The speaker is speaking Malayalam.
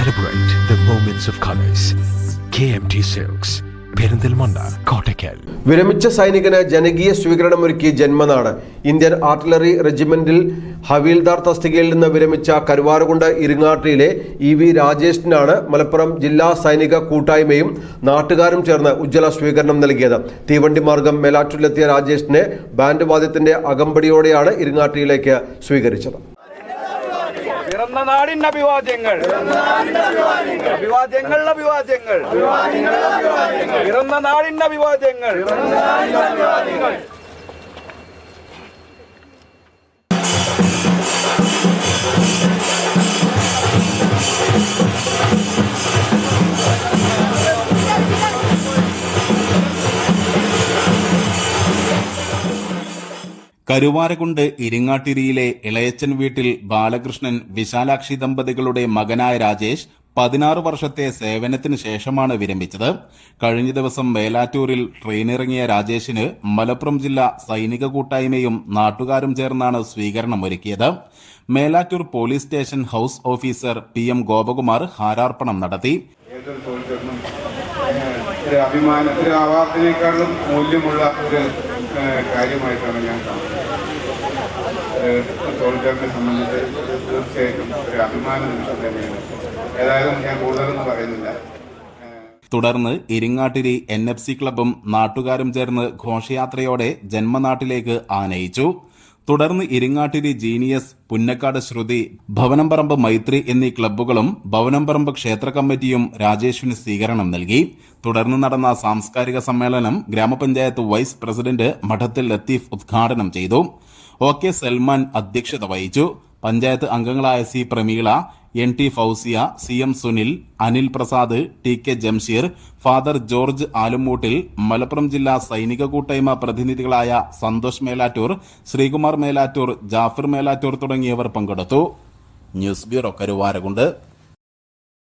Celebrate the moments of colors. KMT Silks, Perinthalmanna, Kottakkal. വിരമിച്ച സൈനികന് ജനകീയ സ്വീകരണമൊരുക്കി ജന്മനാട്. ഇന്ത്യൻ ആർട്ടിലറി റെജിമെന്റിൽ ഹവീൽദാർ തസ്തികയിൽ നിന്ന് വിരമിച്ച കരുവാരകുണ്ട് ഇരിങ്ങാട്ടിയിലെ EV രാജേഷിനാണ് മലപ്പുറം ജില്ലാ സൈനിക കൂട്ടായ്മയും നാട്ടുകാരും ചേർന്ന് ഉജ്ജ്വല സ്വീകരണം നൽകിയത്. തീവണ്ടി മാർഗം മേലാറ്റൂരിലെത്തിയ രാജേഷിനെ ബാൻഡ് വാദ്യത്തിന്റെ അകമ്പടിയോടെയാണ് ഇരിങ്ങാട്ടിയിലേക്ക് സ്വീകരിച്ചത്. പിറന്ന നാടിന്റെ അഭിവാദ്യങ്ങൾ, അഭിവാദ്യങ്ങൾ, അഭിവാദ്യങ്ങൾ, പിറന്ന നാടിന്റെ അഭിവാദ്യങ്ങൾ. കരുവാരകുണ്ട് ഇരിങ്ങാട്ടിരിയിലെ ഇളയച്ചൻ വീട്ടിൽ ബാലകൃഷ്ണൻ വിശാലാക്ഷി ദമ്പതികളുടെ മകനായ രാജേഷ് 16 വർഷത്തെ സേവനത്തിന് ശേഷമാണ് വിരമിച്ചത്. കഴിഞ്ഞ ദിവസം മേലാറ്റൂരിൽ ട്രെയിനിറങ്ങിയ രാജേഷിന് മലപ്പുറം ജില്ലാ സൈനിക കൂട്ടായ്മയും നാട്ടുകാരും ചേർന്നാണ് സ്വീകരണം ഒരുക്കിയത്. Melattur police station house officer PM Gopakumar ഹാരാർപ്പണം നടത്തി. ഒരു അവാർഡിനേക്കാളും മൂല്യമുള്ള ഒരു കാര്യമായിട്ടാണ് ഞാൻ കാണുന്നത്. സോൾജറിനെ സംബന്ധിച്ച് തീർച്ചയായിട്ടും ഒരു അഭിമാന നിമിഷം തന്നെയാണ്. ഏതായാലും ഞാൻ കൂടുതലൊന്നും പറയുന്നില്ല. തുടർന്ന് ഇരിങ്ങാട്ടിരി NFC ക്ലബും നാട്ടുകാരും ചേർന്ന് ഘോഷയാത്രയോടെ ജന്മനാട്ടിലേക്ക് ആനയിച്ചു. തുടർന്ന് ഇരിങ്ങാട്ടിരി ജീനിയസ്, പുന്നക്കാട് ശ്രുതി, ഭവനംപറമ്പ് മൈത്രി എന്നീ ക്ലബ്ബുകളും ഭവനംപറമ്പ് ക്ഷേത്ര കമ്മിറ്റിയും രാജേഷിന് സ്വീകരണം നൽകി. തുടർന്ന് നടന്ന സാംസ്കാരിക സമ്മേളനം ഗ്രാമപഞ്ചായത്ത് വൈസ് പ്രസിഡന്റ് മഠത്തിൽ ലത്തീഫ് ഉദ്ഘാടനം ചെയ്തു. OK സൽമാൻ അധ്യക്ഷത വഹിച്ചു. പഞ്ചായത്ത് അംഗങ്ങളായ C Prameela, NT Fousiya, CM Sunil, Anil Prasad, TK Jamsheer, father George Alumoottil, Malappuram ജില്ലാ സൈനിക കൂട്ടായ്മ പ്രതിനിധികളായ സന്തോഷ് മേലാറ്റൂർ, ശ്രീകുമാർ മേലാറ്റൂർ, ജാഫർ മേലാറ്റൂർ തുടങ്ങിയവർ പങ്കെടുത്തു. News bureau, Karuvarakundu.